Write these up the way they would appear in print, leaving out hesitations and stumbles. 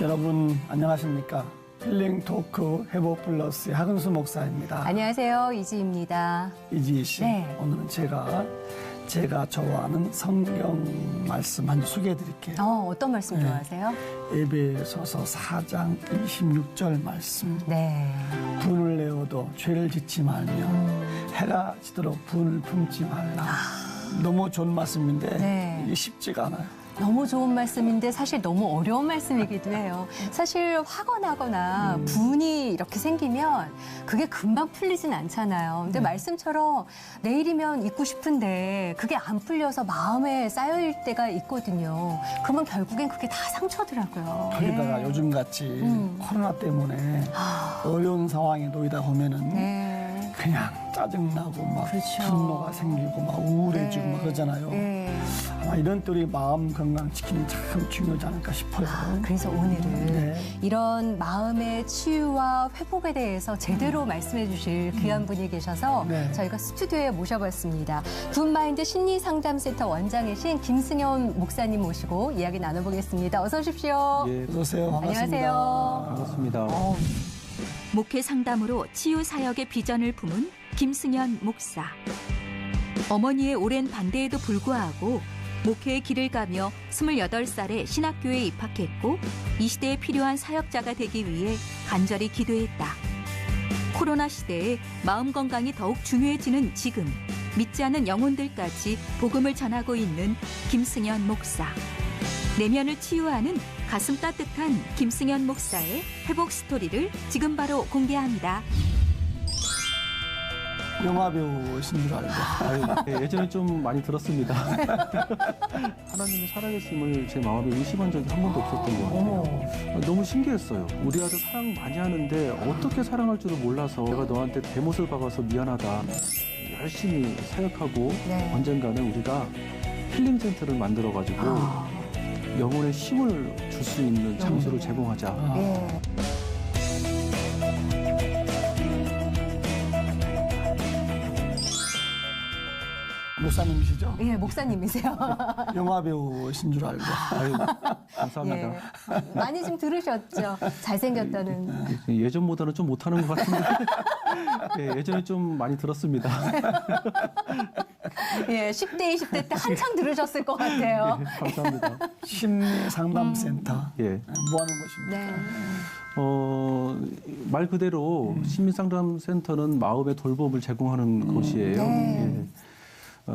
여러분 안녕하십니까? 힐링 토크 회복 플러스의 하근수 목사입니다. 안녕하세요. 이지입니다. 이지 씨, 네. 오늘은 제가 좋아하는 성경 말씀 한 주 소개해 드릴게요. 어떤 말씀 좋아하세요? 에베소서 4장 26절 말씀. 네. 분을 내어도 죄를 짓지 말며 해가 지도록 분을 품지 말라. 너무 좋은 말씀인데 네. 이게 쉽지가 않아요. 너무 좋은 말씀인데 사실 너무 어려운 말씀이기도 해요. 사실 화가 나거나 분이 이렇게 생기면 그게 금방 풀리진 않잖아요. 근데 말씀처럼 내일이면 잊고 싶은데 그게 안 풀려서 마음에 쌓여있을 때가 있거든요. 그러면 결국엔 그게 다 상처더라고요. 거기다가 예. 요즘같이 코로나 때문에 어려운 상황에 놓이다 보면은 네. 그냥 짜증나고 막 그렇죠. 분노가 생기고 막 우울해지고 네. 막 그러잖아요. 네. 아마 이런 때리 마음 건강 지키는 참 중요하지 않을까 싶어요. 그래서 오늘은 네. 이런 마음의 치유와 회복에 대해서 제대로 말씀해 주실 귀한 분이 계셔서 네. 저희가 스튜디오에 모셔봤습니다. 굿마인드 심리상담센터 원장이신 김승현 목사님 모시고 이야기 나눠보겠습니다. 어서 오십시오. 예, 어서 오세요. 반갑습니다. 안녕하세요. 반갑습니다. 목회 상담으로 치유 사역의 비전을 품은 김승현 목사. 어머니의 오랜 반대에도 불구하고 목회의 길을 가며 28살에 신학교에 입학했고 이 시대에 필요한 사역자가 되기 위해 간절히 기도했다. 코로나 시대에 마음 건강이 더욱 중요해지는 지금 믿지 않는 영혼들까지 복음을 전하고 있는 김승현 목사. 내면을 치유하는 가슴 따뜻한 김승현 목사의 회복 스토리를 지금 바로 공개합니다. 영화 배우신 줄 알고. 예, 예전에 좀 많이 들었습니다. 하나님의 살아계심을 제 마음에 의심한 적이 한 번도 없었던 것 같아요. 너무 신기했어요. 우리 아들 사랑 많이 하는데 어떻게 사랑할 줄을 몰라서 내가 너한테 대못을 박아서 미안하다. 열심히 사역하고 네. 언젠가는 우리가 힐링센터를 만들어가지고 영혼의 힘을 줄 수 있는 장소를 제공하자. 예. 목사님이시죠? 예, 목사님이세요. 영화 배우신 줄 알고. 아유, 감사합니다. 예. 많이 좀 들으셨죠? 잘생겼다는. 예전보다는 좀 못하는 것 같은데 예, 예전에 좀 많이 들었습니다. 예, 10대, 20대 때 한창 들으셨을 것 같아요. 예, 감사합니다. 심리 상담센터. 예. 뭐 하는 곳입니까? 네. 말 그대로 심리상담센터는 마음의 돌봄을 제공하는 곳이에요. 네. 예.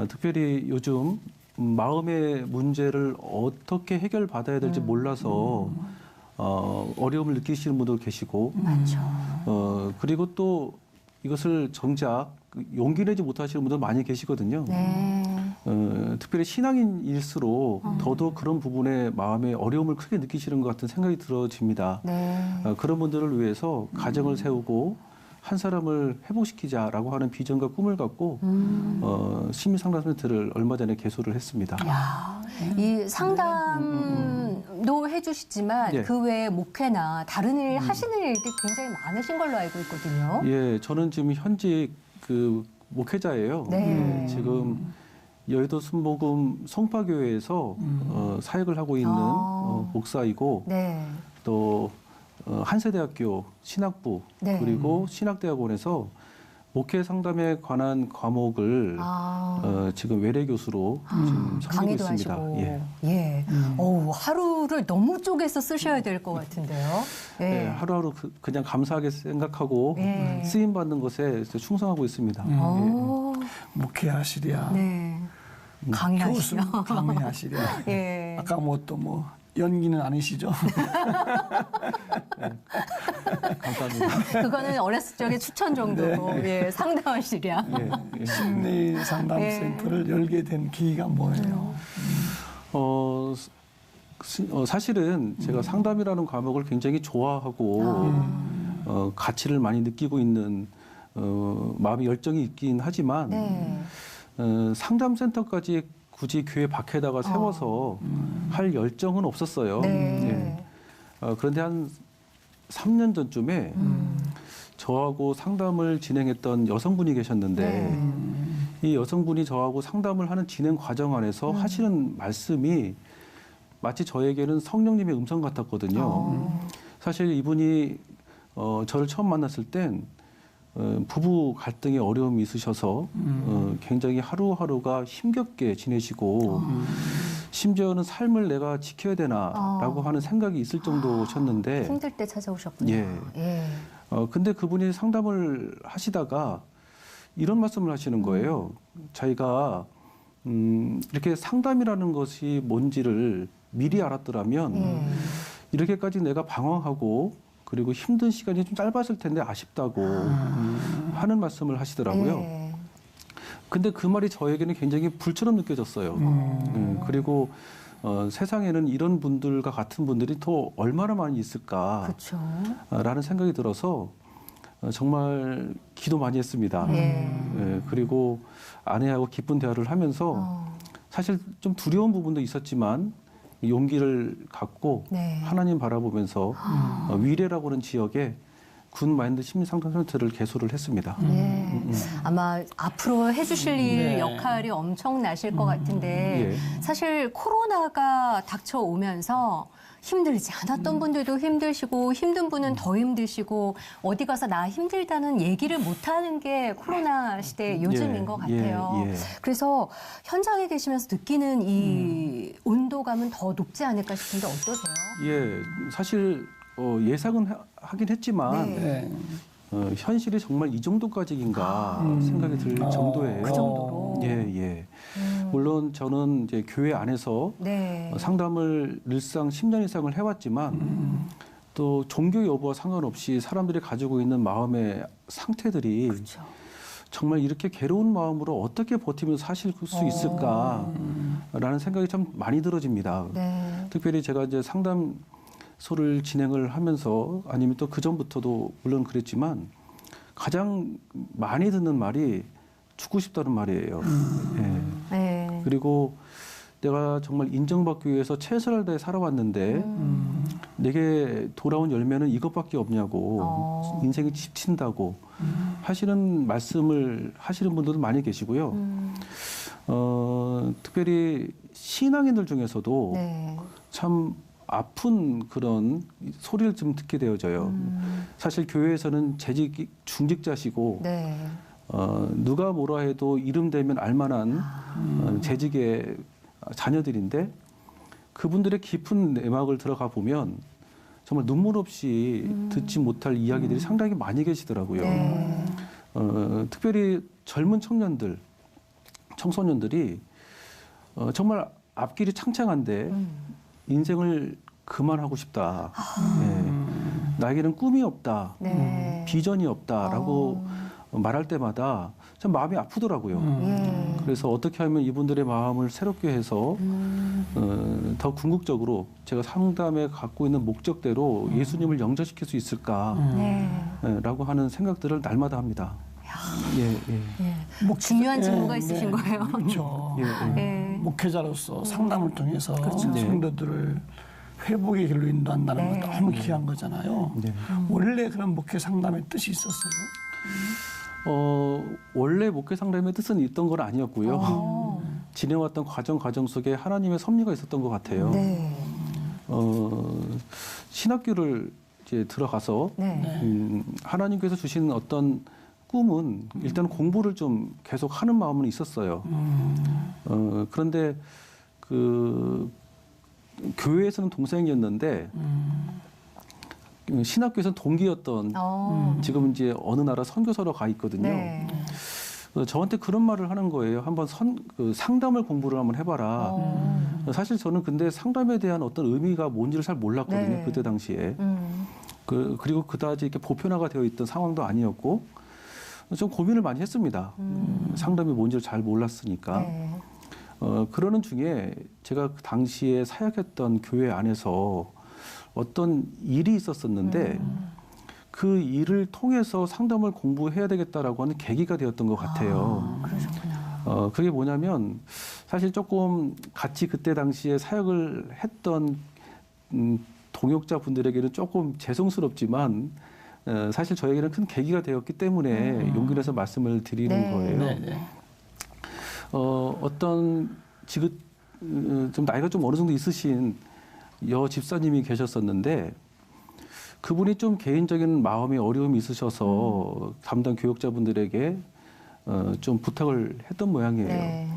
특별히 요즘 마음의 문제를 어떻게 해결받아야 될지 몰라서 어려움을 느끼시는 분도 계시고 맞죠. 그리고 또 이것을 정작 용기 내지 못하시는 분들 많이 계시거든요. 네. 특별히 신앙인일수록 더더욱 그런 부분에 마음의 어려움을 크게 느끼시는 것 같은 생각이 들어집니다. 네. 그런 분들을 위해서 가정을 세우고 한 사람을 회복시키자라고 하는 비전과 꿈을 갖고 심리상담센터를 얼마 전에 개소를 했습니다. 야, 이 상담도 해주시지만 예. 그 외에 목회나 다른 일 하시는 일들이 굉장히 많으신 걸로 알고 있거든요. 예, 저는 지금 현직 그 목회자예요. 네. 지금 여의도 순복음 성파교회에서 사역을 하고 있는 목사이고 네. 또 한세대학교 신학부 네. 그리고 신학대학원에서 목회 상담에 관한 과목을 지금 외래 교수로 지금 섬기고 강의도 있습니다. 하시고. 예. 예. 어우, 하루를 너무 쪼개서 쓰셔야 될 것 같은데요. 예, 예. 하루하루 그냥 감사하게 생각하고 예. 쓰임 받는 것에 충성하고 있습니다. 예. 목회하시랴. 네. 교수 강의하시죠. 강의하시랴. 예. 아까 뭐 연기는 아니시죠? 감사합니다. 그거는 어렸을 적에 추천 정도고, 예, 상담하시랴. 예, 예. 심리 상담센터를 열게 된 계기가 뭐예요? 사실은 제가 상담이라는 과목을 굉장히 좋아하고 가치를 많이 느끼고 있는 마음의 열정이 있긴 하지만 네. 상담센터까지 굳이 교회 밖에다가 세워서 할 열정은 없었어요. 네. 그런데 한 3년 전쯤에 저하고 상담을 진행했던 여성분이 계셨는데 이 여성분이 저하고 상담을 하는 진행 과정 안에서 하시는 말씀이 마치 저에게는 성령님의 음성 같았거든요. 사실 이분이 저를 처음 만났을 땐 부부 갈등에 어려움이 있으셔서 굉장히 하루하루가 힘겹게 지내시고 심지어는 삶을 내가 지켜야 되나라고 하는 생각이 있을 정도셨는데 힘들 때 찾아오셨군요. 예. 예. 근데 그분이 상담을 하시다가 이런 말씀을 하시는 거예요. 자기가 이렇게 상담이라는 것이 뭔지를 미리 알았더라면 예. 이렇게까지 내가 방황하고 그리고 힘든 시간이 좀 짧았을 텐데 아쉽다고 하는 말씀을 하시더라고요. 예. 근데 그 말이 저에게는 굉장히 불처럼 느껴졌어요. 그리고 세상에는 이런 분들과 같은 분들이 또 얼마나 많이 있을까라는 그렇죠. 생각이 들어서 정말 기도 많이 했습니다. 예. 그리고 아내하고 깊은 대화를 하면서 사실 좀 두려운 부분도 있었지만 용기를 갖고 네. 하나님 바라보면서 위례라고 하는 지역에 군 마인드 심리상담센터를 개소를 했습니다. 예. 아마 앞으로 해주실 일 네. 역할이 엄청나실 것 같은데 예. 사실 코로나가 닥쳐오면서 힘들지 않았던 분들도 힘드시고 힘든 분은 더 힘드시고 어디 가서 나 힘들다는 얘기를 못하는 게 코로나 시대 요즘인 것 같아요. 예. 그래서 현장에 계시면서 느끼는 이 온도감은 더 높지 않을까 싶은데 어떠세요? 예, 사실 예상은 하긴 했지만 네. 네. 현실이 정말 이 정도까지인가 생각이 들 정도예요. 그 정도로? 예. 물론 저는 이제 교회 안에서 네. 상담을 늘상 10년 이상을 해왔지만 또 종교 여부와 상관없이 사람들이 가지고 있는 마음의 상태들이 그렇죠. 정말 이렇게 괴로운 마음으로 어떻게 버티면서 사실 수 있을까라는 생각이 참 많이 들어집니다. 네. 특별히 제가 이제 상담소를 진행을 하면서 아니면 또 그 전부터도 물론 그랬지만 가장 많이 듣는 말이 죽고 싶다는 말이에요. 예. 네. 그리고 내가 정말 인정받기 위해서 최선을 다해 살아왔는데 내게 돌아온 열매는 이것밖에 없냐고 인생이 지친다고 하시는 말씀을 하시는 분들도 많이 계시고요. 특별히 신앙인들 중에서도 네. 참 아픈 그런 소리를 좀 듣게 되어져요. 사실 교회에서는 재직 중직자시고 네. 누가 뭐라 해도 이름 대면 알만한 재직의 자녀들인데 그분들의 깊은 내막을 들어가 보면 정말 눈물 없이 듣지 못할 이야기들이 상당히 많이 계시더라고요. 네. 특별히 젊은 청소년들이 정말 앞길이 창창한데 인생을 그만하고 싶다. 나에게는 꿈이 없다. 네. 비전이 없다라고 말할 때마다 참 마음이 아프더라고요. 예. 그래서 어떻게 하면 이분들의 마음을 새롭게 해서 더 궁극적으로 제가 상담에 갖고 있는 목적대로 예수님을 영접시킬 수 있을까라고 네. 하는 생각들을 날마다 합니다. 예. 예. 중요한 직무가 있으신 거예요. 그렇죠. 예. 목회자로서 상담을 통해서 네. 성도들을 회복의 길로 인도한다는 네. 건 너무 귀한 거잖아요. 네. 원래 그런 목회 상담의 뜻이 있었어요. 원래 목회 상담의 뜻은 있던 건 아니었고요. 지내왔던 과정 속에 하나님의 섭리가 있었던 것 같아요. 네. 신학교를 이제 들어가서 네. 하나님께서 주신 어떤 꿈은 일단 공부를 좀 계속 하는 마음은 있었어요. 그런데 그 교회에서는 동생이었는데 신학교에서는 동기였던 지금 이제 어느 나라 선교사로 가 있거든요. 네. 저한테 그런 말을 하는 거예요. 한번 상담을 공부를 한번 해봐라. 사실 저는 근데 상담에 대한 어떤 의미가 뭔지를 잘 몰랐거든요. 네. 그때 당시에. 그리고 그다지 이렇게 보편화가 되어 있던 상황도 아니었고 좀 고민을 많이 했습니다. 상담이 뭔지를 잘 몰랐으니까. 네. 그러는 중에 제가 그 당시에 사역했던 교회 안에서 어떤 일이 있었었는데 그 일을 통해서 상담을 공부해야 되겠다라고 하는 계기가 되었던 것 같아요. 그러셨구나. 그게 뭐냐면 사실 조금 같이 그때 당시에 사역을 했던 동역자분들에게는 조금 죄송스럽지만 사실 저에게는 큰 계기가 되었기 때문에 용기 내서 말씀을 드리는 네. 거예요. 네. 어떤 지금 좀 나이가 좀 어느 정도 있으신 여 집사님이 계셨었는데 그분이 좀 개인적인 마음의 어려움이 있으셔서 담당 교역자분들에게 좀 부탁을 했던 모양이에요. 네.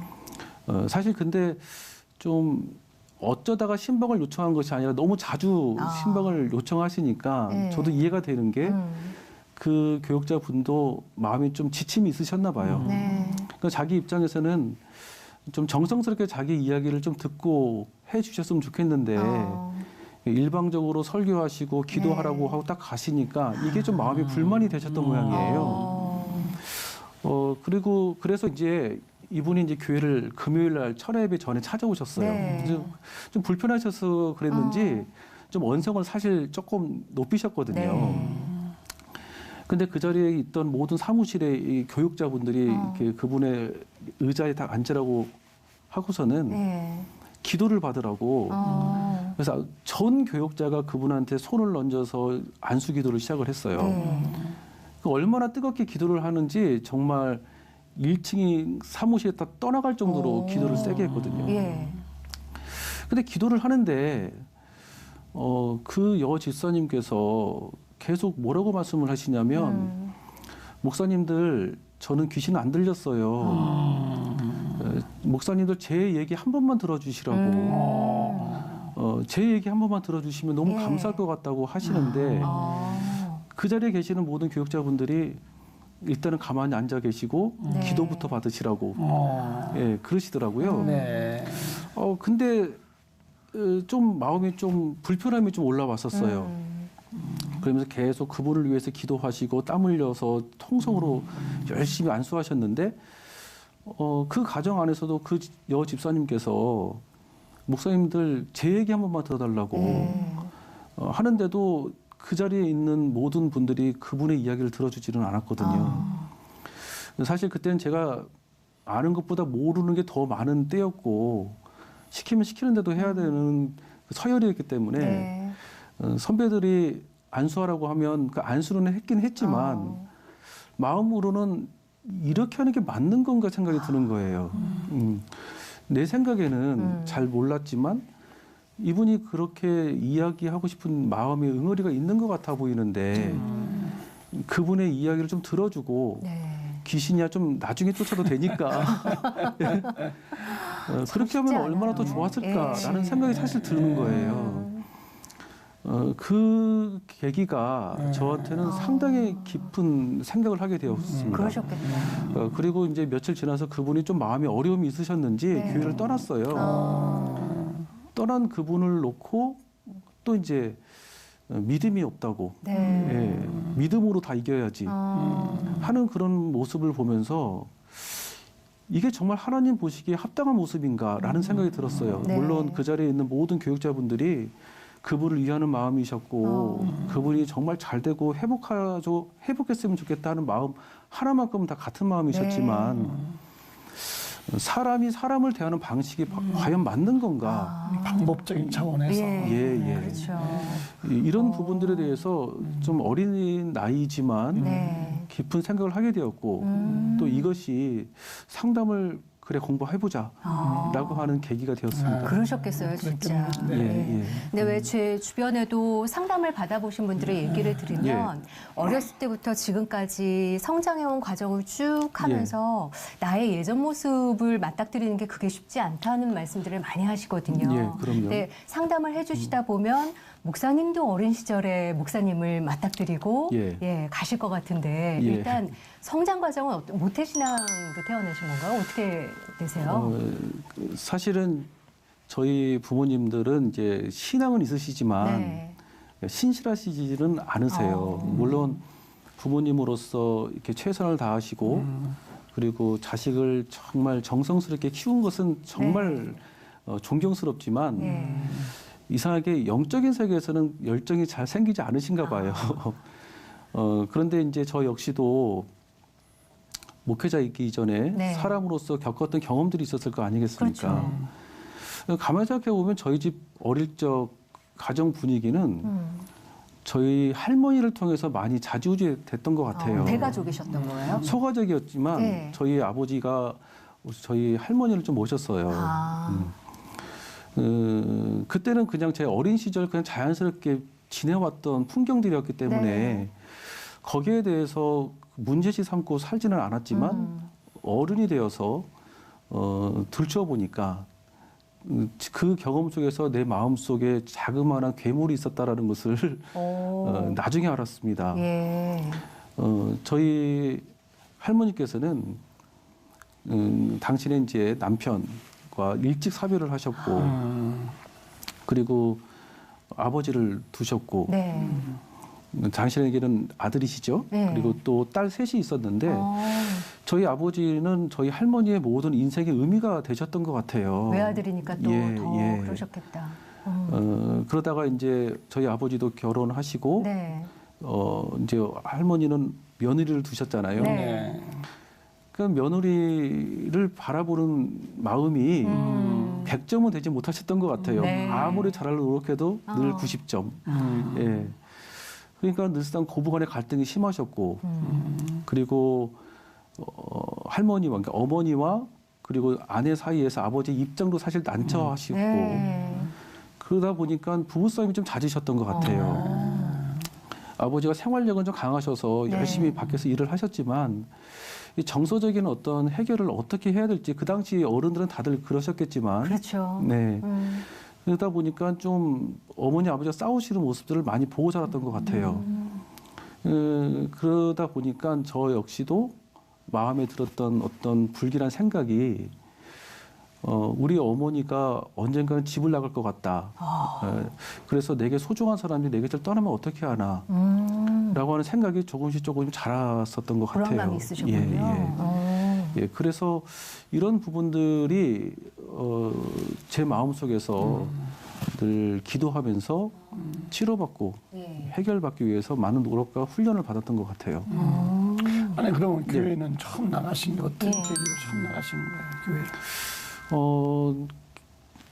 사실 근데 좀 어쩌다가 신방을 요청한 것이 아니라 너무 자주 신방을 요청하시니까 네. 저도 이해가 되는 게 그 교역자분도 마음이 좀 지침이 있으셨나 봐요. 네. 그러니까 자기 입장에서는 좀 정성스럽게 자기 이야기를 좀 듣고 해 주셨으면 좋겠는데 일방적으로 설교하시고 기도하라고 네. 하고 딱 가시니까 이게 좀 마음이 불만이 되셨던 모양이에요. 그리고 그래서 이제 이분이 이제 교회를 금요일 날 철야 예배 전에 찾아오셨어요. 네. 그래서 좀 불편하셔서 그랬는지 좀 언성을 사실 조금 높이셨거든요. 네. 근데 그 자리에 있던 모든 사무실의 이 교육자분들이 이렇게 그분의 의자에 다 앉으라고 하고서는 네. 기도를 받으라고. 그래서 전 교육자가 그분한테 손을 얹어서 안수 기도를 시작을 했어요. 네. 그 얼마나 뜨겁게 기도를 하는지 정말 1층이 사무실에 다 떠나갈 정도로 기도를 세게 했거든요. 예. 근데 기도를 하는데 그 여 집사님께서 계속 뭐라고 말씀을 하시냐면 목사님들 저는 귀신 안 들렸어요. 목사님들 제 얘기 한 번만 들어주시라고. 제 얘기 한 번만 들어주시면 너무 예. 감사할 것 같다고 하시는데 그 자리에 계시는 모든 교육자분들이 일단은 가만히 앉아 계시고 네. 기도부터 받으시라고 예, 그러시더라고요. 네. 근데 좀 마음이 좀 불편함이 좀 올라왔었어요. 그러면서 계속 그분을 위해서 기도하시고 땀 흘려서 통성으로 열심히 안수하셨는데 그 과정 안에서도 그 여 집사님께서 목사님들 제 얘기 한 번만 들어달라고 하는데도 그 자리에 있는 모든 분들이 그분의 이야기를 들어주지는 않았거든요. 사실 그때는 제가 아는 것보다 모르는 게 더 많은 때였고 시키면 시키는데도 해야 되는 그 서열이었기 때문에 네. 선배들이 안수하라고 하면 그 안수는 했긴 했지만 마음으로는 이렇게 하는 게 맞는 건가 생각이 드는 거예요. 내 생각에는 잘 몰랐지만 이분이 그렇게 이야기하고 싶은 마음의 응어리가 있는 것 같아 보이는데 그분의 이야기를 좀 들어주고 네. 귀신이야 좀 나중에 쫓아도 되니까 그렇게 하면 얼마나 더 좋았을까라는 예. 생각이 사실 드는 거예요. 그 계기가 저한테는 상당히 깊은 생각을 하게 되었습니다. 그러셨겠다. 그리고 이제 며칠 지나서 그분이 좀 마음에 어려움이 있으셨는지 네. 교회를 떠났어요. 떠난 그분을 놓고 또 이제 믿음이 없다고, 네. 예, 믿음으로 다 이겨야지 하는 그런 모습을 보면서 이게 정말 하나님 보시기에 합당한 모습인가라는 생각이 들었어요. 네. 물론 그 자리에 있는 모든 교육자분들이 그분을 위하는 마음이셨고 그분이 정말 잘 되고 회복했으면 좋겠다 하는 마음 하나만큼 다 같은 마음이셨지만 사람이 사람을 대하는 방식이 과연 맞는 건가? 방법적인 차원에서. 예. 그렇죠. 이런 부분들에 대해서 좀 어린 나이지만 네. 깊은 생각을 하게 되었고 또 이것이 상담을 그래 공부해보자 라고 하는 계기가 되었습니다. 그러셨겠어요, 진짜. 네. 예. 근데 왜 제 주변에도 상담을 받아보신 분들의 얘기를 들으면 어렸을 때부터 지금까지 성장해온 과정을 쭉 하면서 나의 예전 모습을 맞닥뜨리는 게 그게 쉽지 않다는 말씀들을 많이 하시거든요. 예, 그럼요. 근데 상담을 해주시다 보면 목사님도 어린 시절에 목사님을 맞닥뜨리고 예. 가실 것 같은데 예. 일단 성장 과정은 모태신앙으로 태어나신 건가요? 어떻게 되세요? 사실은 저희 부모님들은 이제 신앙은 있으시지만 네. 신실하시지는 않으세요. 물론 부모님으로서 이렇게 최선을 다하시고 그리고 자식을 정말 정성스럽게 키운 것은 정말 존경스럽지만 이상하게 영적인 세계에서는 열정이 잘 생기지 않으신가 봐요. 그런데 이제 저 역시도 목회자이기 전에 네. 사람으로서 겪었던 경험들이 있었을 거 아니겠습니까? 가만히 생각해 보면 저희 집 어릴 적 가정 분위기는 저희 할머니를 통해서 많이 자지우지 됐던 것 같아요. 대가족이셨던 거예요? 소가족이었지만 네. 저희 아버지가 저희 할머니를 좀 모셨어요. 그때는 그냥 제 어린 시절 그냥 자연스럽게 지내왔던 풍경들이었기 때문에 네. 거기에 대해서 문제시 삼고 살지는 않았지만 어른이 되어서 들춰보니까 그 경험 속에서 내 마음 속에 자그마한 괴물이 있었다라는 것을 나중에 알았습니다. 예. 저희 할머니께서는 당신의 이제 남편과 일찍 사별을 하셨고 그리고 아버지를 두셨고 네. 당신에게는 아들이시죠. 네. 그리고 또 딸 셋이 있었는데 어, 저희 아버지는 저희 할머니의 모든 인생의 의미가 되셨던 것 같아요. 외아들이니까 또 더 예. 그러셨겠다. 그러다가 이제 저희 아버지도 결혼하시고 네. 이제 할머니는 며느리를 두셨잖아요. 네. 네. 그 며느리를 바라보는 마음이 100점은 되지 못하셨던 것 같아요. 네. 아무리 잘하려고 노력해도 늘 어. 90점. 예. 그러니까 늘상 고부간의 갈등이 심하셨고, 그리고 할머니와, 그러니까 어머니와 그리고 아내 사이에서 아버지 입장도 사실 난처하시고, 네. 그러다 보니까 부부싸움이 좀 잦으셨던 것 같아요. 아버지가 생활력은 좀 강하셔서 네. 열심히 밖에서 일을 하셨지만 이 정서적인 어떤 해결을 어떻게 해야 될지 그 당시 어른들은 다들 그러셨겠지만 그렇죠. 네. 그러다 보니까 좀 어머니 아버지가 싸우시는 모습들을 많이 보고 자랐던 것 같아요. 그러다 보니까 저 역시도 마음에 들었던 어떤 불길한 생각이 우리 어머니가 언젠가는 집을 나갈 것 같다. 그래서 내게 소중한 사람이 내 곁을 떠나면 어떻게 하나. 라고 하는 생각이 조금씩 자랐었던 것 같아요. 불안감이 있으셨군요. 예, 그래서 이런 부분들이 제 마음속에서 늘 기도하면서 치료받고 예. 해결받기 위해서 많은 노력과 훈련을 받았던 것 같아요. 아니 그러면 교회는 처음 나가신 게 어떤 예. 계기로 처음 나가신 거예요, 교회를?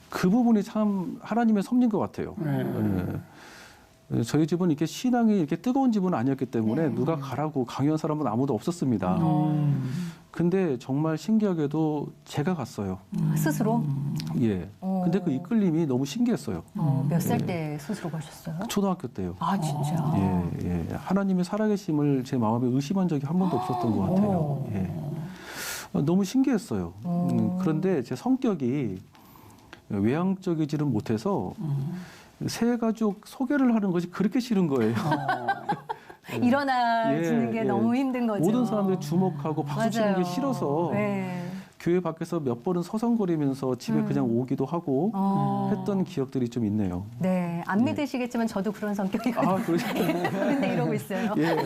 그 부분이 참 하나님의 섭리인 것 같아요. 예. 저희 집은 이렇게 신앙이 이렇게 뜨거운 집은 아니었기 때문에 누가 가라고 강요한 사람은 아무도 없었습니다. 근데 정말 신기하게도 제가 갔어요. 스스로? 예. 근데 그 이끌림이 너무 신기했어요. 몇 살 때 스스로 가셨어요? 초등학교 때요. 아, 진짜? 예. 하나님의 살아계심을 제 마음에 의심한 적이 한 번도 없었던 것 같아요. 예. 너무 신기했어요. 그런데 제 성격이 외향적이지는 못해서 새 가족 소개를 하는 것이 그렇게 싫은 거예요. 일어나지는 게 너무 힘든 거죠. 모든 사람들이 주목하고 박수 치는 게 맞아요. 싫어서 네. 교회 밖에서 몇 번은 서성거리면서 집에 그냥 오기도 하고 했던 기억들이 좀 있네요. 네, 안 믿으시겠지만 저도 그런 성격이거든요. 아, 그러시군요. 근데 이러고 있어요. 예,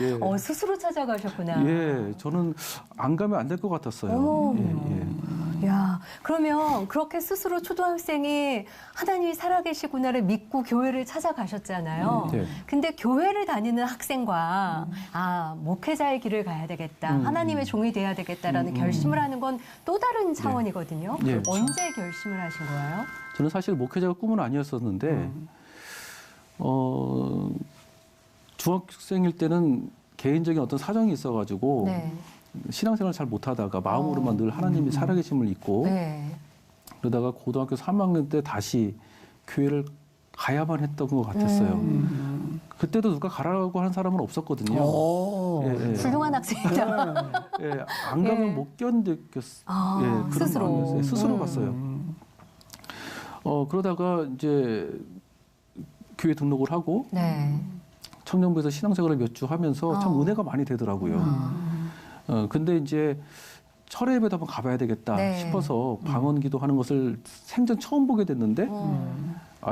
예. 스스로 찾아가셨구나. 예, 저는 안 가면 안 될 것 같았어요. 예. 야, 그러면 그렇게 스스로 초등학생이 하나님이 살아계시구나를 믿고 교회를 찾아가셨잖아요. 네. 근데 교회를 다니는 학생과 목회자의 길을 가야 되겠다, 하나님의 종이 돼야 되겠다라는 결심을 하는 건 또 다른 차원이거든요. 네. 언제 결심을 하신 거예요? 저는 사실 목회자가 꿈은 아니었었는데 중학생일 때는 개인적인 어떤 사정이 있어가지고 네. 신앙생활을 잘 못하다가 마음으로만 늘 하나님이 살아계심을 믿고 네. 그러다가 고등학교 3학년 때 다시 교회를 가야만 했던 것 같았어요. 그때도 누가 가라고 하는 사람은 없었거든요. 예. 훌륭한 학생이다. 예, 안 가면 예. 못 견뎠겠어요. 그런 스스로. 마음이었어요. 스스로 갔어요. 그러다가 이제 교회 등록을 하고 네. 청년부에서 신앙생활을 몇 주 하면서 참 은혜가 많이 되더라고요. 근데 이제 철회 예배도 한번 가봐야 되겠다 네. 싶어서 방언기도 하는 것을 생전 처음 보게 됐는데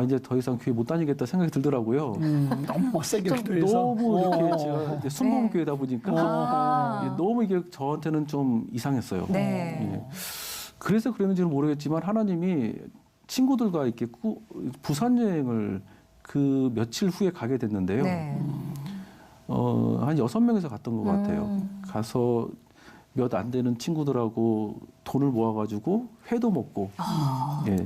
이제 더 이상 교회 못 다니겠다 생각이 들더라고요. 너무 세게 좀 기도해서 너무 이렇게 제가 이제 순복음 네. 교회다 보니까 예, 너무 이게 저한테는 좀 이상했어요. 네. 예. 그래서 그랬는지는 모르겠지만 하나님이 친구들과 이렇게 부산 여행을 그 며칠 후에 가게 됐는데요. 네. 한 6명에서 갔던 것 같아요. 가서 몇 안 되는 친구들하고 돈을 모아가지고 회도 먹고, 예.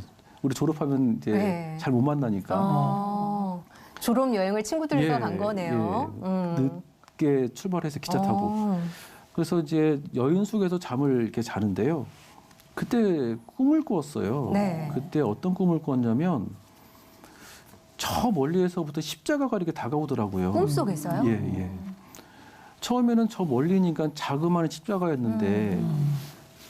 우리 졸업하면 이제 네. 잘 못 만나니까. 졸업 여행을 친구들과 예, 간 거네요. 늦게 출발해서 기차 타고. 그래서 이제 여인 숙에서 잠을 이렇게 자는데요. 그때 꿈을 꾸었어요. 네. 그때 어떤 꿈을 꾸었냐면 저 멀리에서부터 십자가가 이렇게 다가오더라고요. 꿈속에서요? 예, 예. 처음에는 저 멀리니까 자그마한 십자가였는데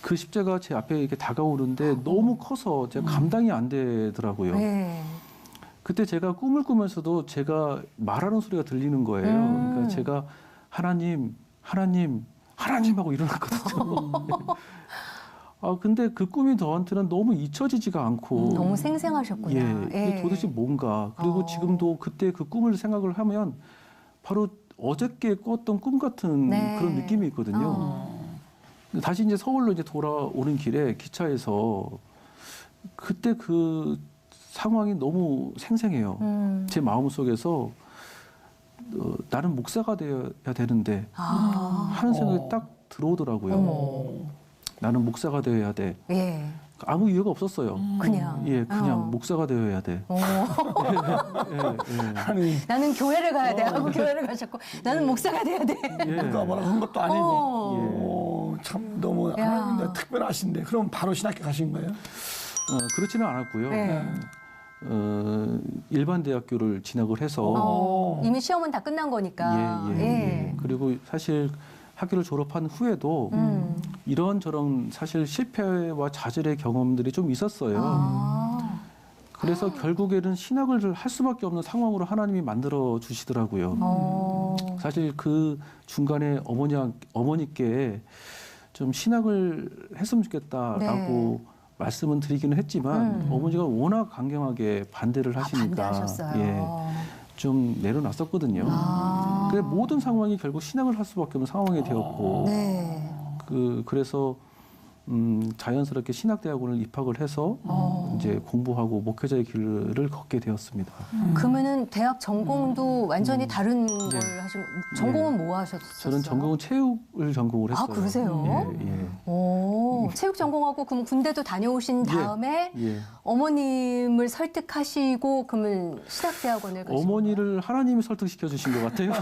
그 십자가 제 앞에 이렇게 다가오는데 너무 커서 제가 감당이 안 되더라고요. 네. 그때 제가 꿈을 꾸면서도 제가 말하는 소리가 들리는 거예요. 그러니까 제가 하나님 하고 일어났거든요. 근데 그 꿈이 저한테는 너무 잊혀지지가 않고 너무 생생하셨구나. 예, 이게 도대체 뭔가. 그리고 지금도 그때 그 꿈을 생각을 하면 바로 어저께 꿨던 꿈 같은 네. 그런 느낌이 있거든요. 다시 이제 서울로 이제 돌아오는 길에 기차에서 그때 그 상황이 너무 생생해요. 제 마음 속에서 나는 목사가 되어야 되는데 하는 생각이 딱 들어오더라고요. 어머. 나는 목사가 되어야 돼. 예. 아무 이유가 없었어요. 그냥. 예, 그냥 목사가 되어야 돼. 아니 나는 교회를 가야 돼 하고 교회를 가셨고 나는 목사가 돼야 돼. 누가 뭐라 한 것도 아니고 어. 참 너무 야. 하나님인데 특별하신데 그럼 바로 신학교 가신 거예요? 그렇지는 않았고요. 네. 일반 대학교를 진학을 해서 이미 시험은 다 끝난 거니까. 예. 그리고 사실 학교를 졸업한 후에도 이런저런 사실 실패와 좌절의 경험들이 좀 있었어요. 그래서 결국에는 신학을 할 수밖에 없는 상황으로 하나님이 만들어 주시더라고요. 사실 그 중간에 어머니께 좀 신학을 했으면 좋겠다라고 말씀은 드리기는 했지만 어머니가 워낙 강경하게 반대를 하시니까 반대하셨어요. 좀 내려놨었거든요. 그래 모든 상황이 결국 신앙을 할 수밖에 없는 상황이 되었고 네. 그래서 자연스럽게 신학대학원을 입학을 해서 이제 공부하고 목회자의 길을 걷게 되었습니다. 그러면은 대학 전공도 완전히 다른 걸 하신 전공은 뭐 하셨어요? 저는 전공은 체육을 전공을 했어요. 아, 그러세요? 예. 오, 체육 전공하고 그럼 군대도 다녀오신 다음에 예. 어머님을 설득하시고 그러면 신학대학원을 가신 어머니를 하나님이 설득시켜 주신 것 같아요.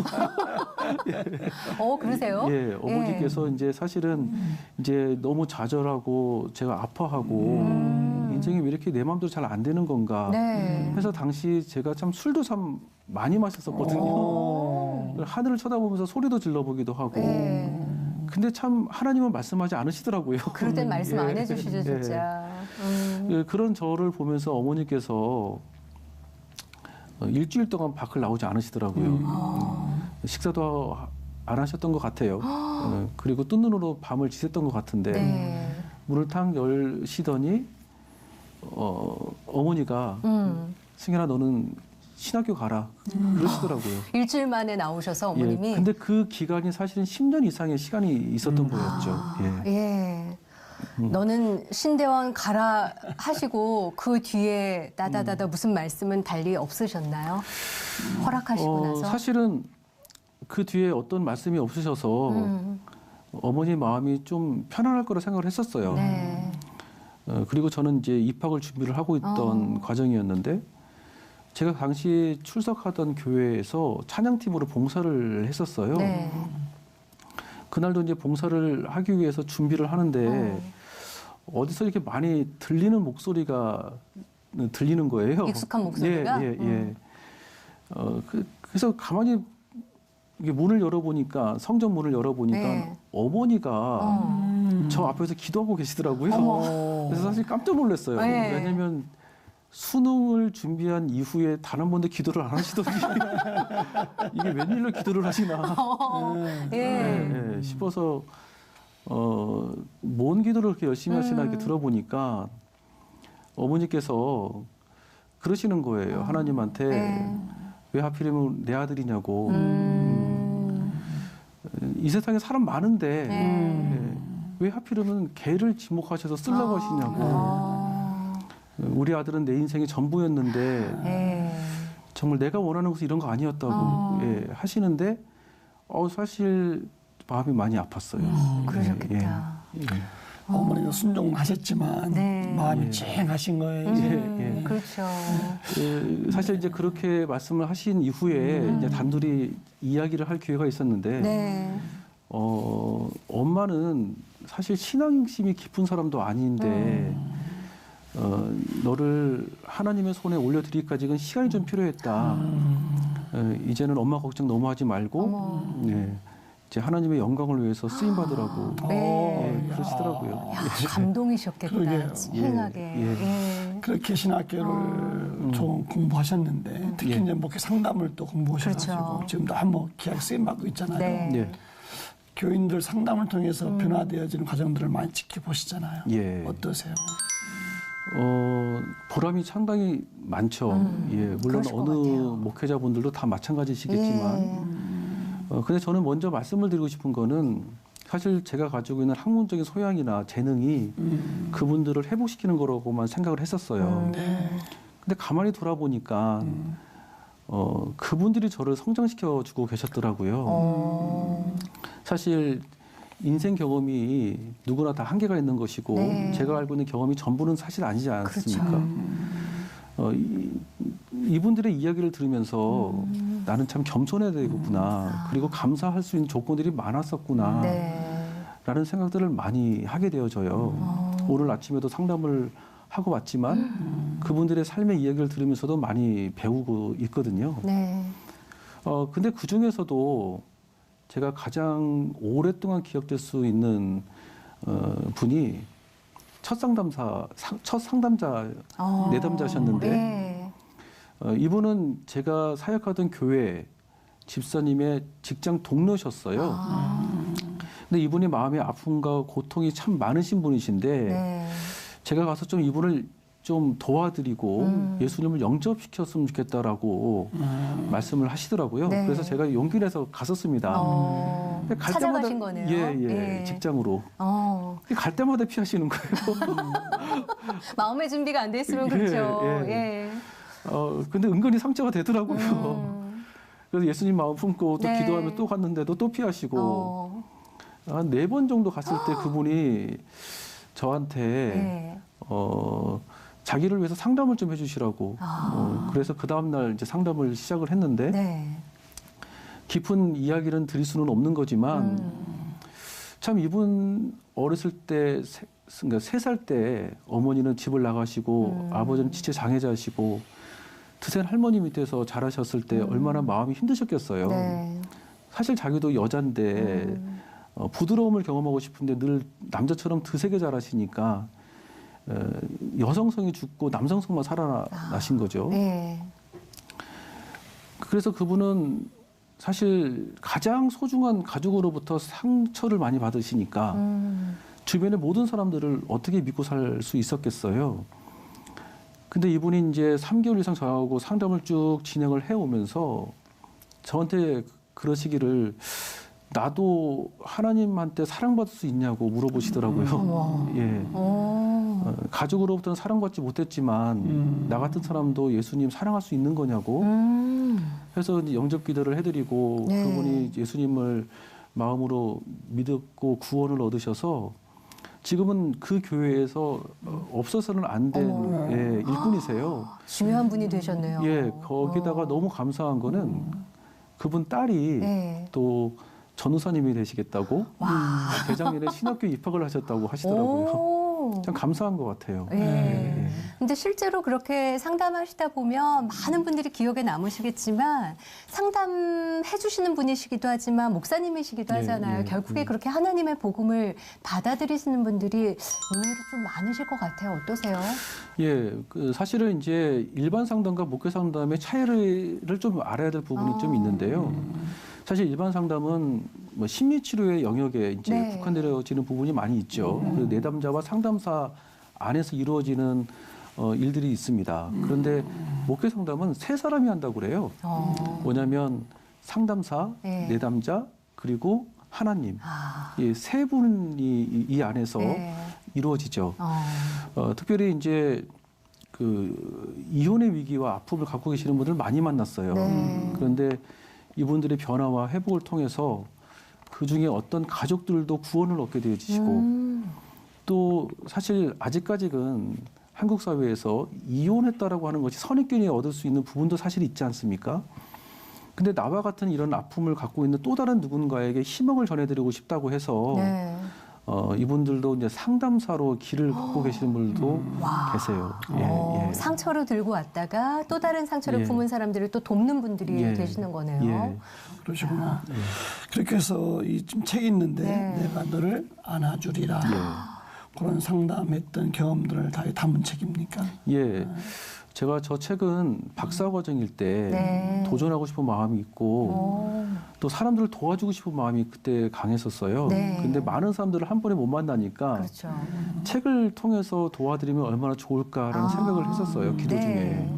거예요? 그러세요? 예, 어머니께서 이제 사실은 이제 너무 좌절하고 제가 아파하고 인생이 왜 이렇게 내 마음대로 잘 안 되는 건가. 네. 해서 당시 제가 참 술도 참 많이 마셨었거든요. 하늘을 쳐다보면서 소리도 질러보기도 하고. 네. 근데 참 하나님은 말씀하지 않으시더라고요. 그럴 땐 말씀 안 예. 해주시죠, 진짜. 예, 그런 저를 보면서 어머니께서 일주일 동안 밖을 나오지 않으시더라고요. 식사도 안 하셨던 것 같아요. 그리고 뜬 눈으로 밤을 지샜던 것 같은데 네. 문을 탁 열시더니 어머니가 승현아 너는 신학교 가라 그러시더라고요. 일주일 만에 나오셔서 어머님이. 예, 근데 그 기간이 사실은 10년 이상의 시간이 있었던 거였죠. 예. 예. 너는 신대원 가라 하시고 그 뒤에 나다다다 무슨 말씀은 달리 없으셨나요? 허락하시고 나서. 사실은 그 뒤에 어떤 말씀이 없으셔서 어머니 마음이 좀 편안할 거라 생각을 했었어요. 네. 그리고 저는 이제 입학을 준비를 하고 있던 과정이었는데 제가 당시 출석하던 교회에서 찬양팀으로 봉사를 했었어요. 네. 그날도 이제 봉사를 하기 위해서 준비를 하는데 어디서 이렇게 많이 들리는 목소리가 들리는 거예요. 익숙한 목소리가? 예. 그래서 가만히 이게 문을 열어보니까 성전 문을 열어보니까 네. 어머니가 저 앞에서 기도하고 계시더라고요. 그래서 사실 깜짝 놀랐어요. 네. 왜냐하면 수능을 준비한 이후에 단 한 번도 기도를 안 하시더니 이게 웬일로 기도를 하시나 예. 싶어서 뭔 기도를 그렇게 열심히 하시나 이렇게 들어보니까 어머니께서 그러시는 거예요. 하나님한테 네. 왜 하필이면 내 아들이냐고. 이 세상에 사람 많은데 왜 하필이면 개를 지목하셔서 쓰려고 하시냐고. 우리 아들은 내 인생의 전부였는데 예. 정말 내가 원하는 것은 이런 거 아니었다고 예, 하시는데 사실 마음이 많이 아팠어요. 그러셨겠다. 예. 어머니도 순종하셨지만 네. 마음이 예. 쨍하신 거예요. 이제. 그렇죠. 사실 이제 그렇게 말씀을 하신 이후에 이제 단둘이 이야기를 할 기회가 있었는데 네. 엄마는 사실 신앙심이 깊은 사람도 아닌데 너를 하나님의 손에 올려드리기까지는 시간이 좀 필요했다. 이제는 엄마 걱정 너무 하지 말고 네, 이제 하나님의 영광을 위해서 쓰임 받으라고 네. 그러시더라고요. 야, 감동이셨겠다. 그러게요. 행하게. 예. 그렇게 신학교를 좀 공부하셨는데 특히 네. 이제 목회 상담을 또 공부하셔가지고 그렇죠. 지금도 한번 기약 쓰임 받고 있잖아요. 네. 예. 교인들 상담을 통해서 변화되어지는 과정들을 많이 지켜보시잖아요. 예. 어떠세요? 보람이 상당히 많죠. 예, 물론 그러실 것 어느 같아요. 목회자분들도 다 마찬가지시겠지만, 예. 근데 저는 먼저 말씀을 드리고 싶은 거는 사실 제가 가지고 있는 학문적인 소양이나 재능이 그분들을 회복시키는 거라고만 생각을 했었어요. 근데 가만히 돌아보니까 그분들이 저를 성장시켜 주고 계셨더라고요. 사실 인생 경험이 누구나 다 한계가 있는 것이고 네. 제가 알고 있는 경험이 전부는 사실 아니지 않습니까? 그렇죠. 이분들의 이야기를 들으면서 나는 참 겸손해야 되겠구나. 그리고 감사할 수 있는 조건들이 많았었구나. 네. 라는 생각들을 많이 하게 되어져요. 오늘 아침에도 상담을 하고 왔지만 그분들의 삶의 이야기를 들으면서도 많이 배우고 있거든요. 네. 근데 그 중에서도 제가 가장 오랫동안 기억될 수 있는 분이 첫 상담자, 내담자셨는데 네. 이분은 제가 사역하던 교회 집사님의 직장 동료셨어요. 근데 이분이 마음의 아픔과 고통이 참 많으신 분이신데 네. 제가 가서 좀 이분을 좀 도와드리고 예수님을 영접시켰으면 좋겠다라고 말씀을 하시더라고요. 네. 그래서 제가 용기 내서 갔었습니다. 근데 갈 찾아가신 거네요. 예, 직장으로. 갈 때마다 피하시는 거예요. 마음의 준비가 안 됐으면 예, 그렇죠. 예. 예. 근데 은근히 상처가 되더라고요. 그래서 예수님 마음 품고 또 네. 기도하면 또 갔는데도 또 피하시고 한 4번 정도 갔을 때 그분이 저한테 네. 자기를 위해서 상담을 좀 해주시라고. 그래서 그 다음날 이제 상담을 시작을 했는데 네. 깊은 이야기는 드릴 수는 없는 거지만 참 이분 어렸을 때 그러니까 3살 때 어머니는 집을 나가시고 아버지는 지체 장애자시고 드센 할머니 밑에서 자라셨을 때 얼마나 마음이 힘드셨겠어요. 네. 사실 자기도 여잔데 부드러움을 경험하고 싶은데 늘 남자처럼 드세게 자라시니까 여성성이 죽고 남성성만 살아나신 거죠. 네. 그래서 그분은 사실 가장 소중한 가족으로부터 상처를 많이 받으시니까 주변의 모든 사람들을 어떻게 믿고 살 수 있었겠어요. 근데 이분이 이제 3개월 이상 저하고 상담을 쭉 진행을 해오면서 저한테 그러시기를 나도 하나님한테 사랑받을 수 있냐고 물어보시더라고요. 예. 가족으로부터는 사랑받지 못했지만 나 같은 사람도 예수님 사랑할 수 있는 거냐고 해서 이제 영접 기도를 해드리고 네. 그분이 예수님을 마음으로 믿었고 구원을 얻으셔서 지금은 그 교회에서 없어서는 안 된 일꾼이세요. 중요한 분이 되셨네요. 예, 거기다가 너무 감사한 거는 그분 딸이 네. 또 전우사님이 되시겠다고 대작년에 신학교 입학을 하셨다고 하시더라고요. 참 감사한 것 같아요. 예. 근데 실제로 그렇게 상담하시다 보면 많은 분들이 기억에 남으시겠지만 상담해 주시는 분이시기도 하지만 목사님이시기도 예, 하잖아요. 예, 결국에 그렇게 하나님의 복음을 받아들이시는 분들이 의외로 좀 많으실 것 같아요. 어떠세요? 예, 그 사실은 이제 일반 상담과 목회 상담의 차이를 좀 알아야 될 부분이 좀 있는데요. 사실 일반 상담은 뭐 심리 치료의 영역에 이제 네. 국한되어지는 부분이 많이 있죠. 그 내담자와 상담사 안에서 이루어지는 일들이 있습니다. 그런데 목회 상담은 3사람이 한다고 그래요. 뭐냐면 상담사, 네. 내담자, 그리고 하나님. 이 3분이 이 안에서 네. 이루어지죠. 특별히 이제 그 이혼의 위기와 아픔을 갖고 계시는 분들 많이 만났어요. 네. 그런데 이분들의 변화와 회복을 통해서 그 중에 어떤 가족들도 구원을 얻게 되어지시고 또 사실 아직까지는 한국 사회에서 이혼했다라고 하는 것이 선입견이 얻을 수 있는 부분도 사실 있지 않습니까? 근데 나와 같은 이런 아픔을 갖고 있는 또 다른 누군가에게 희망을 전해드리고 싶다고 해서 네. 이분들도 이제 상담사로 길을 걷고 계시는 분들도 와. 계세요. 상처를 들고 왔다가 또 다른 상처를 예. 품은 사람들을 또 돕는 분들이 예. 계시는 거네요. 예. 그러시구나. 그렇게 해서 이 좀 책이 있는데 네. 내가 너를 안아주리라. 그런 상담했던 경험들을 다 담은 책입니까? 예. 제가 저 책은 박사 과정일 때 네. 도전하고 싶은 마음이 있고 오. 또 사람들을 도와주고 싶은 마음이 그때 강했었어요. 네. 근데 많은 사람들을 한 번에 못 만나니까 그렇죠. 책을 통해서 도와드리면 얼마나 좋을까라는 생각을 했었어요. 기도 네. 중에.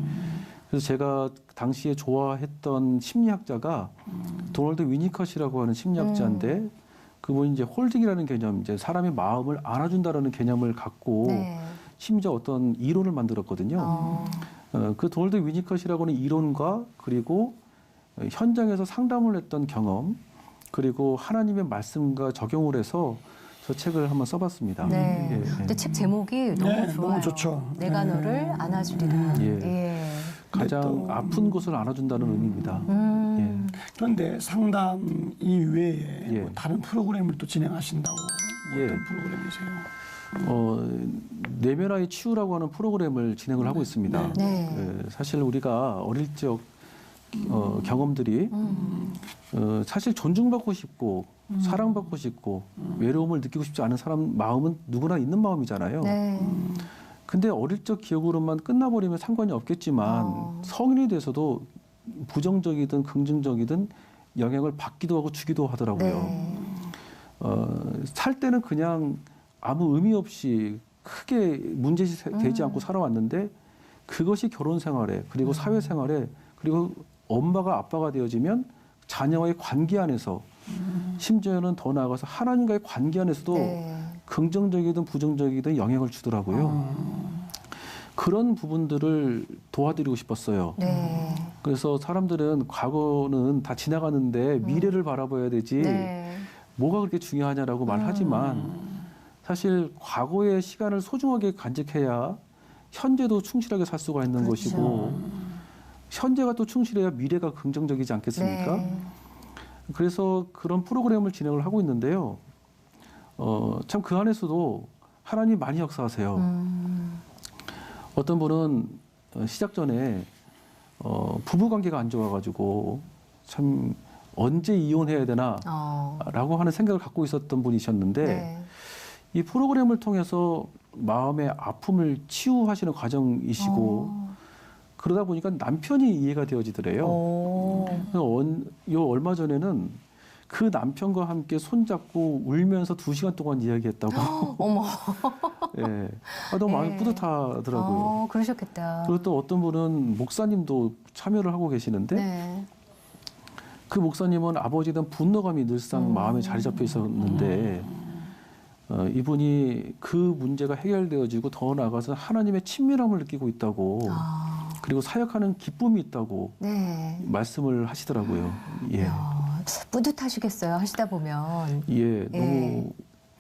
그래서 제가 당시에 좋아했던 심리학자가 도널드 위니컷이라고 하는 심리학자인데 그분이 이제 홀딩이라는 개념, 이제 사람의 마음을 안아준다라는 개념을 갖고 네. 심지어 어떤 이론을 만들었거든요. 그 도널드 위니컷이라고 하는 이론과 그리고 현장에서 상담을 했던 경험 그리고 하나님의 말씀과 적용을 해서 저 책을 한번 써봤습니다. 네. 예, 예. 근데 책 제목이 너무 네, 좋아요. 너무 좋죠. 내가 네. 너를 안아주리라. 예. 예. 가장 또, 아픈 곳을 안아준다는 의미입니다. 그런데 상담 이외에 예. 뭐 다른 프로그램을 또 진행하신다고. 예. 어떤 프로그램이세요? 내면화의 치유라고 하는 프로그램을 진행을 하고 있습니다. 네. 사실 우리가 어릴 적 경험들이 사실 존중받고 싶고 사랑받고 싶고 외로움을 느끼고 싶지 않은 사람 마음은 누구나 있는 마음이잖아요. 네. 근데 어릴 적 기억으로만 끝나버리면 상관이 없겠지만 성인이 돼서도 부정적이든 긍정적이든 영향을 받기도 하고 주기도 하더라고요. 네. 살 때는 그냥 아무 의미 없이 크게 문제되지 않고 살아왔는데 그것이 결혼 생활에 그리고 사회 생활에 그리고 엄마가 아빠가 되어지면 자녀와의 관계 안에서 심지어는 더 나아가서 하나님과의 관계 안에서도 네. 긍정적이든 부정적이든 영향을 주더라고요. 그런 부분들을 도와드리고 싶었어요. 네. 그래서 사람들은 과거는 다 지나가는데 미래를 바라봐야 되지 네. 뭐가 그렇게 중요하냐라고 말하지만 사실 과거의 시간을 소중하게 간직해야 현재도 충실하게 살 수가 있는 그렇죠. 것이고 현재가 또 충실해야 미래가 긍정적이지 않겠습니까? 네. 그래서 그런 프로그램을 진행을 하고 있는데요. 참 그 안에서도 하나님 많이 역사하세요. 어떤 분은 시작 전에 부부 관계가 안 좋아가지고 참 언제 이혼해야 되나라고 하는 생각을 갖고 있었던 분이셨는데 네. 이 프로그램을 통해서 마음의 아픔을 치유하시는 과정이시고 그러다 보니까 남편이 이해가 되어지더래요. 요 얼마 전에는 그 남편과 함께 손잡고 울면서 2시간 동안 이야기했다고. 어머. 예. 너무 마음이 예. 뿌듯하더라고요. 그러셨겠다. 그리고 또 어떤 분은 목사님도 참여를 하고 계시는데 네. 그 목사님은 아버지에 대한 분노감이 늘상 마음에 자리 잡혀 있었는데 이분이 그 문제가 해결되어지고 더 나아가서 하나님의 친밀함을 느끼고 있다고 그리고 사역하는 기쁨이 있다고 네. 말씀을 하시더라고요. 예. 이야, 뿌듯하시겠어요, 하시다 보면. 예. 예. 너무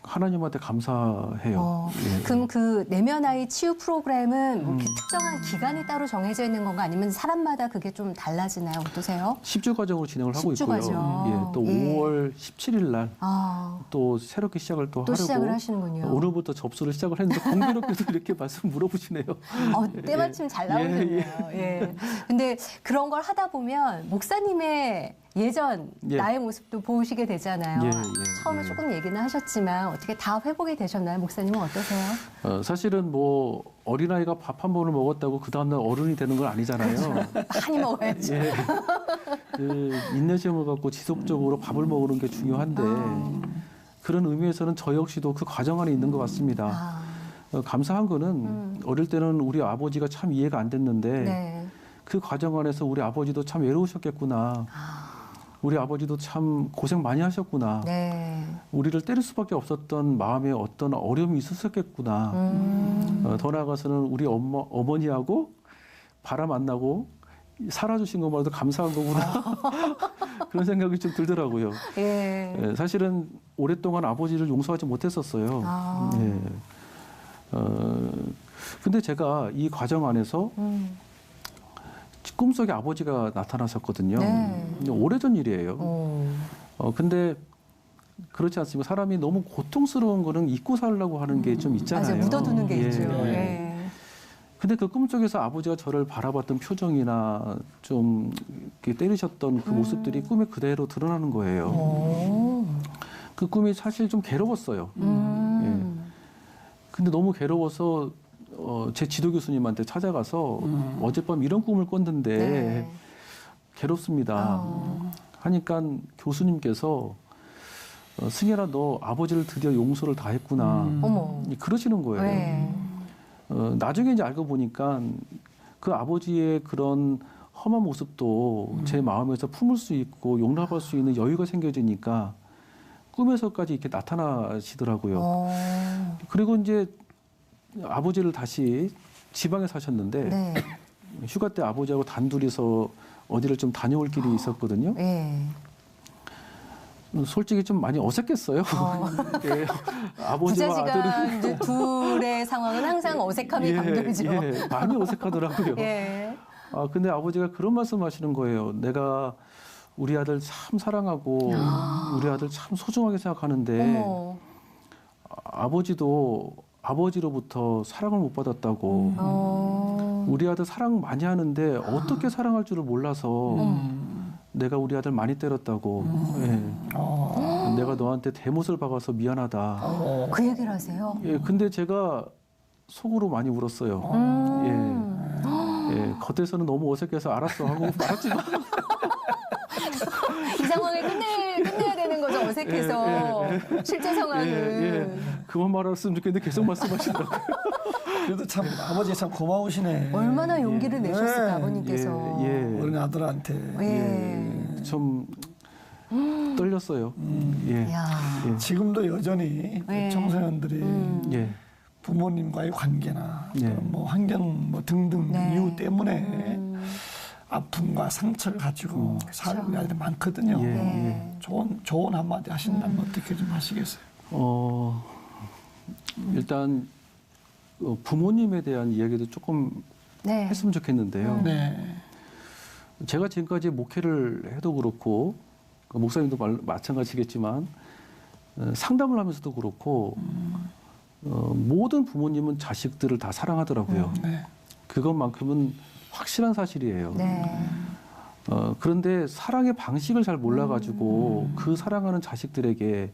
하나님한테 감사해요. 예. 그럼 그 내면 아이 치유 프로그램은 뭐 이렇게 특정한 기간이 따로 정해져 있는 건가 아니면 사람마다 그게 좀 달라지나요? 어떠세요? 10주 과정으로 진행을 하고 10주 있고요. 과정. 예. 또 예. 5월 17일 날 아, 또 새롭게 시작을 또 또 하려고 시작을 하시는군요. 오늘부터 접수를 시작을 했는데 공교롭게도 이렇게 말씀 물어보시네요. 때마침 잘 나오셨네요. 예. 근데 그런 걸 하다 보면 목사님의 예전 예. 나의 모습도 보시게 되잖아요. 예, 예, 처음에 예. 조금 얘기는 하셨지만 어떻게 다 회복이 되셨나요? 목사님은 어떠세요? 사실은 뭐 어린아이가 밥 한 번을 먹었다고 그 다음날 어른이 되는 건 아니잖아요. 많이 먹어야죠. 예. 그 인내심을 갖고 지속적으로 밥을 먹는 게 중요한데 그런 의미에서는 저 역시도 그 과정 안에 있는 것 같습니다. 감사한 거는 어릴 때는 우리 아버지가 참 이해가 안 됐는데 네. 그 과정 안에서 우리 아버지도 참 외로우셨겠구나. 우리 아버지도 참 고생 많이 하셨구나. 네. 우리를 때릴 수밖에 없었던 마음에 어떤 어려움이 있었겠구나. 더 나아가서는 우리 어머니하고 바람 안 나고 살아주신 것만으로도 감사한 거구나. 그런 생각이 좀 들더라고요. 예. 예, 사실은 오랫동안 아버지를 용서하지 못했었어요. 예. 근데 제가 이 과정 안에서 꿈속에 아버지가 나타나셨거든요. 네. 오래전 일이에요. 근데 그렇지 않습니까? 사람이 너무 고통스러운 거는 잊고 살려고 하는 게 좀 있잖아요. 맞아요. 묻어두는 게 예. 있죠. 예. 예. 근데 그 꿈속에서 아버지가 저를 바라봤던 표정이나 좀 이렇게 때리셨던 그 모습들이 꿈에 그대로 드러나는 거예요. 오. 그 꿈이 사실 좀 괴로웠어요. 근데 너무 괴로워서 제 지도 교수님한테 찾아가서 어젯밤 이런 꿈을 꿨는데 네. 괴롭습니다. 하니까 교수님께서 승현아 너 아버지를 드디어 용서를 다 했구나. 어머. 그러시는 거예요. 네. 나중에 이제 알고 보니까 그 아버지의 그런 험한 모습도 제 마음에서 품을 수 있고 용납할 수 있는 여유가 생겨지니까 꿈에서까지 이렇게 나타나시더라고요. 그리고 이제 아버지를 다시 지방에 사셨는데 네. 휴가 때 아버지하고 단둘이서 어디를 좀 다녀올 길이 있었거든요. 예. 솔직히 좀 많이 어색했어요. 예, 아버지와 아들이 부자지간 이제 둘의 상황은 항상 어색함이 감돌죠. 예, 많이 어색하더라고요. 예. 근데 아버지가 그런 말씀하시는 거예요. 내가 우리 아들 참 사랑하고 우리 아들 참 소중하게 생각하는데 어머. 아버지도 아버지로부터 사랑을 못 받았다고. 우리 아들 사랑 많이 하는데 어떻게 사랑할 줄을 몰라서 내가 우리 아들 많이 때렸다고. 예. 내가 너한테 대못을 박아서 미안하다. 그 얘기를 하세요? 예, 근데 제가 속으로 많이 울었어요. 예, 겉에서는 너무 어색해서 알았어 하고 말았지만 이 상황을 끝내야 되는 거죠. 어색해서. 실제 상황은. 그만 말았으면 좋겠는데 계속 말씀하시더라고요. 그래도 참 아버지 참 고마우시네. 얼마나 용기를 내셨을까, 네. 아버님께서. 어린 아들한테. 예. 좀 떨렸어요. 예. 야. 지금도 여전히 네. 청소년들이 예. 부모님과의 관계나 네. 또는 뭐 환경 뭐 등등 네. 이유 때문에 아픔과 상처를 가지고 살고 있는 아이들이 많거든요. 예. 네. 좋은 한마디 하신다면 어떻게 좀 하시겠어요? 일단 부모님에 대한 이야기도 조금 네. 했으면 좋겠는데요. 네. 제가 지금까지 목회를 해도 그렇고 목사님도 마찬가지겠지만 상담을 하면서도 그렇고 모든 부모님은 자식들을 다 사랑하더라고요. 네. 그것만큼은 확실한 사실이에요. 네. 그런데 사랑의 방식을 잘 몰라가지고 그 사랑하는 자식들에게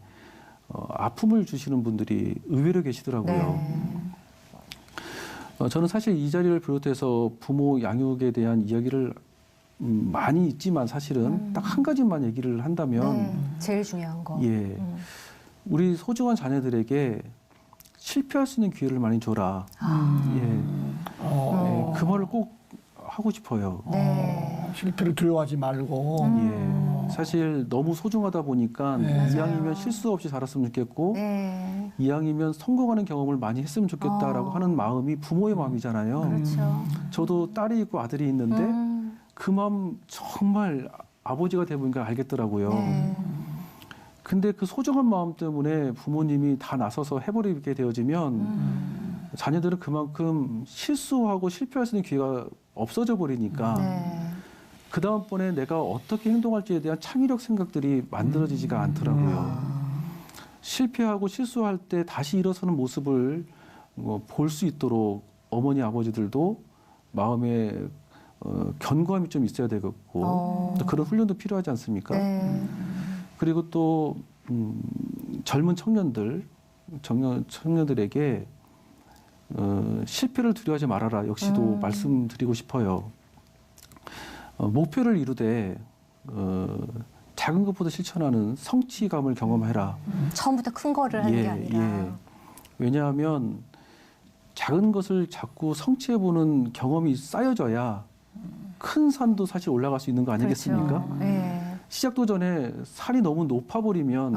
아픔을 주시는 분들이 의외로 계시더라고요. 네. 저는 사실 이 자리를 비롯해서 부모 양육에 대한 이야기를 많이 있지만 사실은 딱 한 가지만 얘기를 한다면 네. 제일 중요한 거. 예, 우리 소중한 자녀들에게 실패할 수 있는 기회를 많이 줘라. 예, 그 말을 꼭 하고 싶어요. 네. 실패를 두려워하지 말고 예, 사실 너무 소중하다 보니까 네. 이왕이면 실수 없이 자랐으면 좋겠고 네. 이왕이면 성공하는 경험을 많이 했으면 좋겠다라고 하는 마음이 부모의 마음이잖아요. 그렇죠. 저도 딸이 있고 아들이 있는데 그 마음 정말 아버지가 돼보니까 알겠더라고요. 네. 근데 그 소중한 마음 때문에 부모님이 다 나서서 해버리게 되어지면 자녀들은 그만큼 실수하고 실패할 수 있는 기회가 없어져 버리니까 네. 그 다음번에 내가 어떻게 행동할지에 대한 창의력 생각들이 만들어지지가 않더라고요. 실패하고 실수할 때 다시 일어서는 모습을 볼 수 있도록 어머니 아버지들도 마음에 견고함이 좀 있어야 되겠고 또 그런 훈련도 필요하지 않습니까? 네. 그리고 또 젊은 청년들에게 실패를 두려워하지 말아라 역시도 말씀드리고 싶어요. 목표를 이루되 작은 것보다 실천하는 성취감을 경험해라. 처음부터 큰 거를 하는 게 아니라. 왜냐하면 작은 것을 자꾸 성취해보는 경험이 쌓여져야 큰 산도 사실 올라갈 수 있는 거 아니겠습니까? 그렇죠. 네. 시작도 전에 산이 너무 높아버리면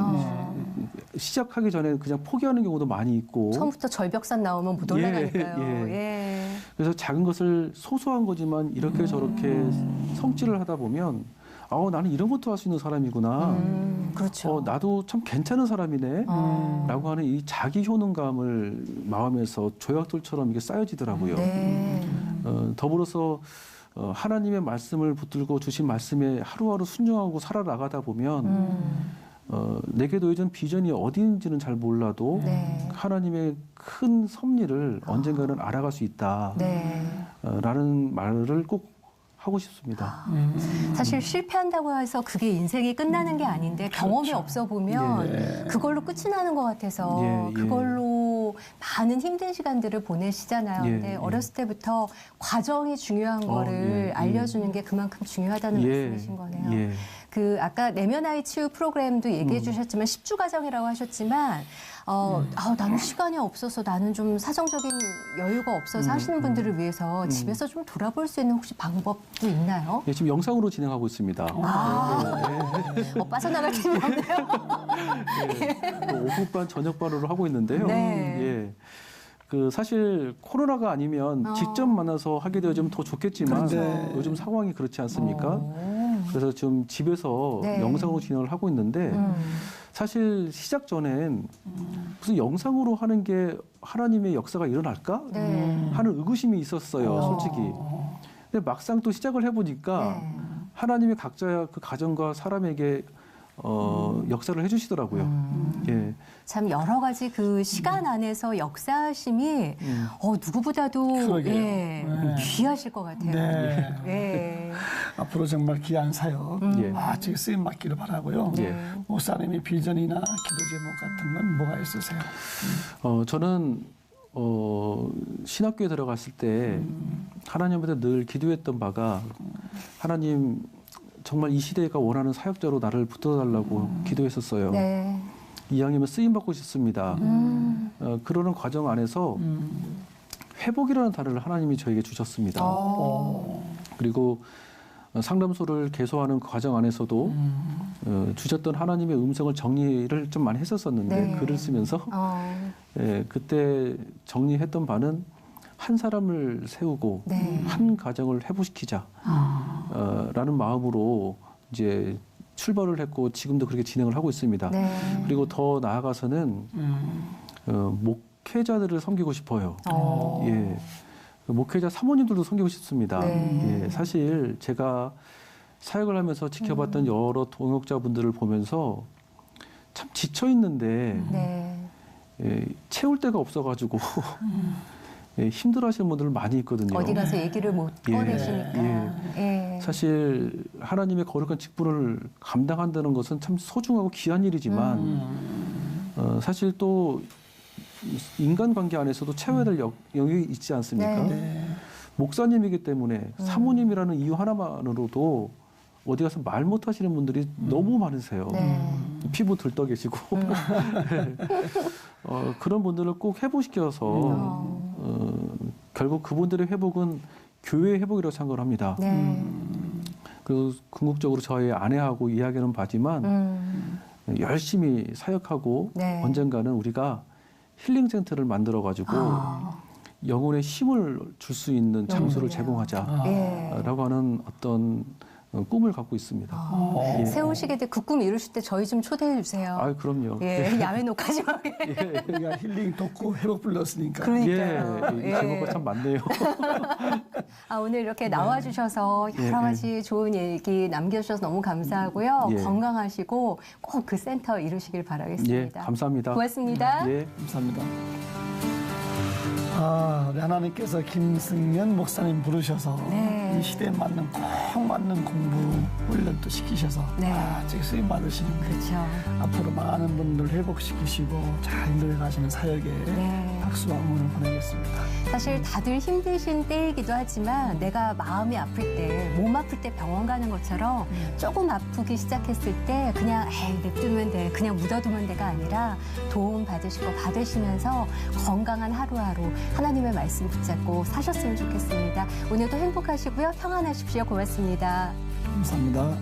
시작하기 전에 그냥 포기하는 경우도 많이 있고 처음부터 절벽산 나오면 못 올라가니까요. 예. 예. 그래서 작은 것을 소소한 거지만 이렇게 저렇게 성취를 하다 보면 나는 이런 것도 할 수 있는 사람이구나. 그렇죠. 나도 참 괜찮은 사람이네. 라고 하는 이 자기 효능감을 마음에서 조약돌처럼 이게 쌓여지더라고요. 네. 더불어서 하나님의 말씀을 붙들고 주신 말씀에 하루하루 순종하고 살아나가다 보면 내게 놓여진 비전이 어디인지는 잘 몰라도 네. 하나님의 큰 섭리를 언젠가는 알아갈 수 있다. 네. 라는 말을 꼭 하고 싶습니다. 사실 실패한다고 해서 그게 인생이 끝나는 게 아닌데 경험이 없어 보면 그걸로 끝이 나는 것 같아서 예, 예. 그걸로 많은 힘든 시간들을 보내시잖아요. 예, 근데 예. 어렸을 때부터 과정이 중요한 거를 예, 예. 알려주는 게 그만큼 중요하다는 말씀이신 거네요. 예. 그 아까 내면 아이 치유 프로그램도 얘기해 주셨지만 10주 과정이라고 하셨지만 나는 시간이 없어서 나는 좀 사정적인 여유가 없어서 하시는 분들을 위해서 집에서 좀 돌아볼 수 있는 혹시 방법도 있나요? 예, 지금 영상으로 진행하고 있습니다. 빠져나갈 틈이 없네요. 오후반, 저녁반으로 하고 있는데요. 네. 예. 그 사실 코로나가 아니면 직접 만나서 하게 되어지면 더 좋겠지만 그런데 요즘 상황이 그렇지 않습니까? 그래서 지금 집에서 네. 영상으로 진행을 하고 있는데 사실 시작 전엔 무슨 영상으로 하는 게 하나님의 역사가 일어날까 네. 하는 의구심이 있었어요, 솔직히. 근데 막상 또 시작을 해보니까 네. 하나님이 각자 그 가정과 사람에게 역사를 해주시더라고요. 예. 참 여러 가지 그 시간 안에서 역사하심이 누구보다도 그러게요. 예, 네. 귀하실 것 같아요. 네. 예. 앞으로 정말 귀한 사역 예. 지금 쓰임 맡기를 바라고요. 예. 목사님의 비전이나 기도 제목 같은 건 뭐가 있으세요? 저는 신학교에 들어갔을 때 하나님한테 늘 기도했던 바가 하나님 정말 이 시대가 원하는 사역자로 나를 붙어달라고 기도했었어요. 네. 이왕이면 쓰임 받고 싶습니다. 그러는 과정 안에서 회복이라는 단어를 하나님이 저에게 주셨습니다. 그리고 상담소를 개소하는 그 과정 안에서도 주셨던 하나님의 음성을 정리를 좀 많이 했었었는데 네. 글을 쓰면서 그때 정리했던 바는 한 사람을 세우고 네. 한 가정을 회복시키자 라는 마음으로 이제 출발을 했고 지금도 그렇게 진행을 하고 있습니다. 네. 그리고 더 나아가서는 목회자들을 섬기고 싶어요. 예. 목회자 사모님들도 섬기고 싶습니다. 네. 예. 사실 제가 사역을 하면서 지켜봤던 여러 동역자분들을 보면서 참 지쳐 있는데 네. 예, 채울 데가 없어가지고 예, 힘들어하시는 분들 많이 있거든요. 어디 가서 얘기를 못 예. 꺼내시니까. 예. 사실 하나님의 거룩한 직분을 감당한다는 것은 참 소중하고 귀한 일이지만 사실 또 인간관계 안에서도 채워야 될 영역이 있지 않습니까? 네. 목사님이기 때문에 사모님이라는 이유 하나만으로도 어디 가서 말 못하시는 분들이 너무 많으세요. 네. 피부 들떠 계시고 그런 분들을 꼭 회복시켜서 결국 그분들의 회복은 교회의 회복이라고 생각을 합니다. 네. 그리고 궁극적으로 저희 아내하고 이야기하는 바지만 열심히 사역하고 네. 언젠가는 우리가 힐링 센터를 만들어 가지고 영혼의 힘을 줄 수 있는 장소를 좋네요. 제공하자라고 예. 하는 어떤 꿈을 갖고 있습니다. 예. 세우시게 될 그 꿈 이루실 때 저희 좀 초대해 주세요. 아, 그럼요. 예, 야외 녹화지막에. 우리가 힐링 덕후 회복 불렀으니까. 그러니까요. 예, 이 제목가 참 많네요. 오늘 이렇게 나와주셔서 여러 예, 가지 좋은 얘기 남겨주셔서 너무 감사하고요. 예. 건강하시고 꼭 그 센터 이루시길 예, 바라겠습니다. 감사합니다. 고맙습니다. 예. 감사합니다. 우리 하나님께서 김승연 목사님 부르셔서 네. 이 시대에 맞는 꼭 맞는 공부 훈련도 시키셔서 네. 지금 쓰임 받으시는 그렇죠. 앞으로 많은 분들 회복시키시고 잘 인도해 가시는 사역에 네. 박수와 응원을 보내겠습니다. 사실 다들 힘드신 때이기도 하지만 내가 마음이 아플 때, 몸 아플 때 병원 가는 것처럼 조금 아프기 시작했을 때 그냥 냅두면 돼, 그냥 묻어두면 돼가 아니라 도움 받으시고 받으시면서 건강한 하루하루 하나님의 말씀 붙잡고 사셨으면 좋겠습니다. 오늘도 행복하시고요. 평안하십시오. 고맙습니다. 감사합니다.